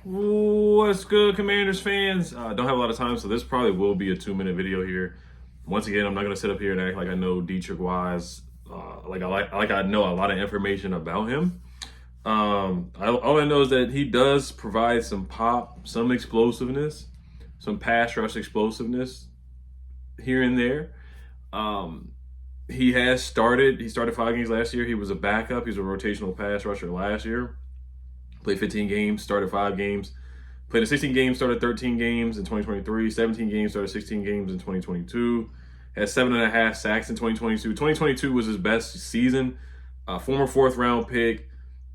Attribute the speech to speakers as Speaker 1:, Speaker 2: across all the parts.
Speaker 1: What's good, Commanders fans? Don't have a lot of time, so this probably will be a 2-minute video here. Once again, I'm not gonna sit up here and act like I know Dietrich Wise, like I know a lot of information about him. All I know is that he does provide some pop, some explosiveness, some pass rush explosiveness here and there. Um, he started 5 games last year. He was a backup. He was a rotational pass rusher last year. Played 15 games, started 5 games. Played in 16 games, started 13 games in 2023. 17 games, started 16 games in 2022. Had 7.5 sacks in 2022. 2022 was his best season. Former fourth-round pick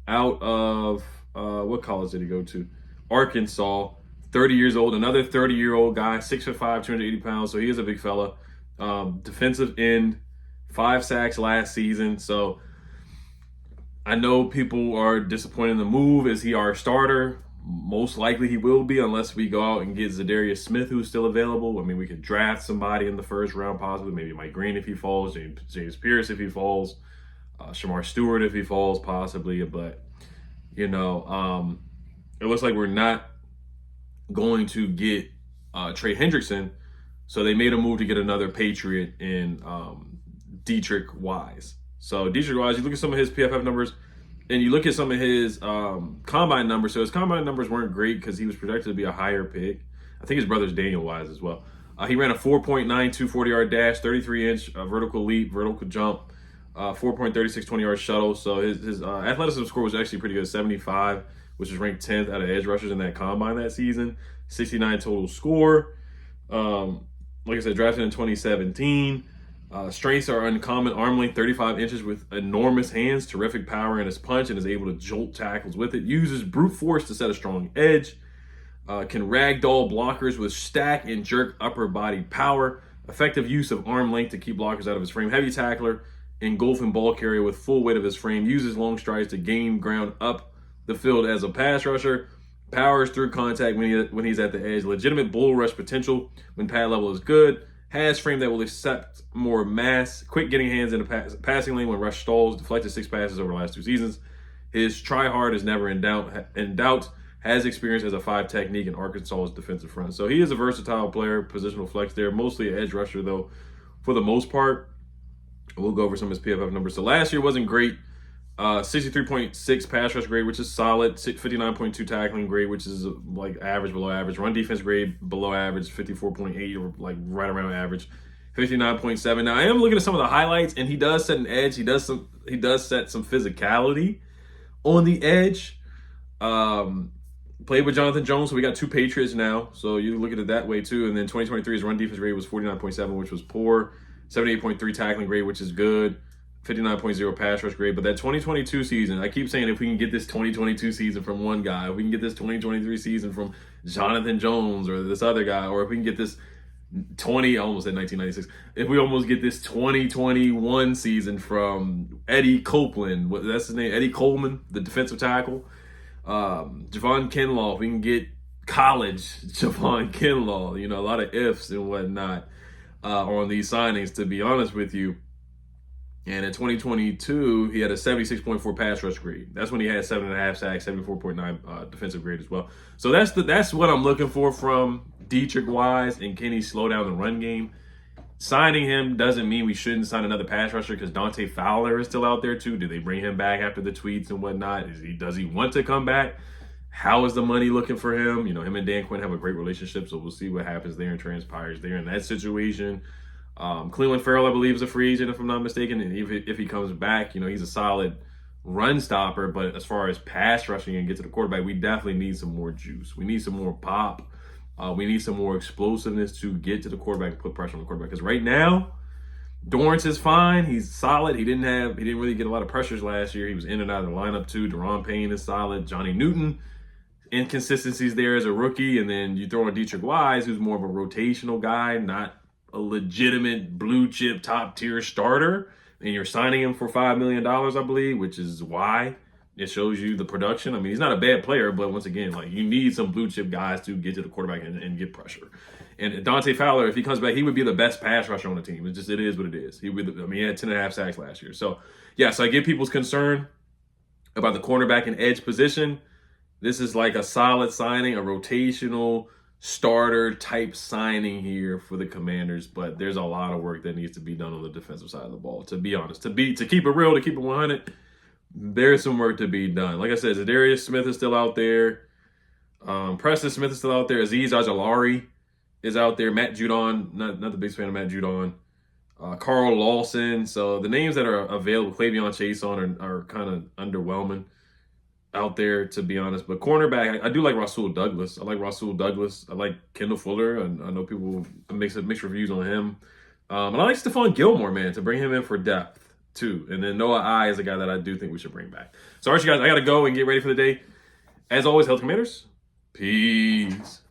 Speaker 1: out of, what college did he go to? Arkansas. 30 years old. Another 30-year-old guy, 6'5", 280 pounds. So he is a big fella. Defensive end, 5 sacks last season. So I know people are disappointed in the move. Is he our starter? Most likely he will be, unless we go out and get Zadarius Smith, who's still available. I mean, we could draft somebody in the first round, possibly. Maybe Mike Green if he falls, James Pierce if he falls, Shamar Stewart if he falls, possibly. But, it looks like we're not going to get Trey Hendrickson. So they made a move to get another Patriot in Dietrich Wise. So Dietrich Wise, you look at some of his PFF numbers, and you look at some of his combine numbers. So his combine numbers weren't great because he was projected to be a higher pick. I think his brother's Daniel Wise as well. He ran a 4.92 40-yard dash, 33-inch vertical leap, vertical jump, 4.36 20-yard shuttle. So his athleticism score was actually pretty good, 75, which is ranked 10th out of edge rushers in that combine that season. 69 total score. Like I said, drafted in 2017. Strengths are uncommon. Arm length 35 inches with enormous hands, terrific power in his punch, and is able to jolt tackles with it. Uses brute force to set a strong edge. Can ragdoll blockers with stack and jerk upper body power. Effective use of arm length to keep blockers out of his frame. Heavy tackler, engulfing ball carrier with full weight of his frame. Uses long strides to gain ground up the field as a pass rusher. Powers through contact when he's at the edge. Legitimate bull rush potential when pad level is good. Has frame that will accept more mass. Quick getting hands in the passing lane when rush stalls. Deflected 6 passes over the last 2 seasons. His try hard is never in doubt. Has experience as a 5 technique in Arkansas's defensive front. So he is a versatile player, positional flex there. Mostly an edge rusher though, for the most part. We'll go over some of his PFF numbers. So last year wasn't great. 63.6 pass rush grade, which is solid. 59.2 tackling grade, which is like average, below average. Run defense grade, below average. 54.8, or like right around average. 59.7. Now I am looking at some of the highlights, and he does set an edge. He does set some physicality on the edge. Played with Jonathan Jones, so we got 2 Patriots now. So you look at it that way too. And then 2023's run defense grade was 49.7, which was poor. 78.3 tackling grade, which is good. 59.0 pass rush grade. But that 2022 season, I keep saying if we can get this 2022 season from one guy, if we can get this 2023 season from Jonathan Jones or this other guy, or if we can get this I almost said 1996, if we almost get this 2021 season from Eddie Copeland, that's his name, Eddie Coleman, the defensive tackle, Javon Kinlaw, if we can get college Javon Kinlaw, a lot of ifs and whatnot on these signings, to be honest with you. And in 2022, he had a 76.4 pass rush grade. That's when he had 7.5 sacks, 74.9 defensive grade as well. So that's what I'm looking for from Dietrich Wise. And can he slow down the run game? Signing him doesn't mean we shouldn't sign another pass rusher, because Dante Fowler is still out there too. Do they bring him back after the tweets and whatnot? Does he want to come back? How is the money looking for him? Him and Dan Quinn have a great relationship, so we'll see what happens there and transpires there in that situation. Cleveland Farrell, I believe, is a free agent, if I'm not mistaken. And if he comes back, he's a solid run stopper. But as far as pass rushing and get to the quarterback, we definitely need some more juice. We need some more pop. We need some more explosiveness to get to the quarterback and put pressure on the quarterback. Because right now, Dorrance is fine. He's solid. He didn't really get a lot of pressures last year. He was in and out of the lineup too. Deron Payne is solid. Johnny Newton, inconsistencies there as a rookie. And then you throw in Dietrich Wise, who's more of a rotational guy, not a legitimate blue chip top tier starter, and you're signing him for $5 million, I believe, which is why it shows you the production. I mean, he's not a bad player, but once again, you need some blue chip guys to get to the quarterback and get pressure. And Dante Fowler, if he comes back, he would be the best pass rusher on the team. It is what it is. He had 10.5 sacks last year. So I get people's concern about the cornerback and edge position. This is like a solid signing, a rotational starter type signing here for the Commanders, but there's a lot of work that needs to be done on the defensive side of the ball. To be honest, to keep it real, to keep it 100, there's some work to be done. Like I said, Zadarius Smith is still out there. Preston Smith is still out there. Azeez Ojulari is out there. Matt Judon, not the biggest fan of Matt Judon. Carl Lawson. So the names that are available, Clavion Chason, are kind of underwhelming out there, to be honest. But cornerback, I do like Rasul Douglas. I like Rasul Douglas. I like Kendall Fuller. And I know people mix reviews on him. And I like Stephon Gilmore, man, to bring him in for depth, too. And then Noah I is a guy that I do think we should bring back. So, all right, you guys, I got to go and get ready for the day. As always, Health Commanders, peace.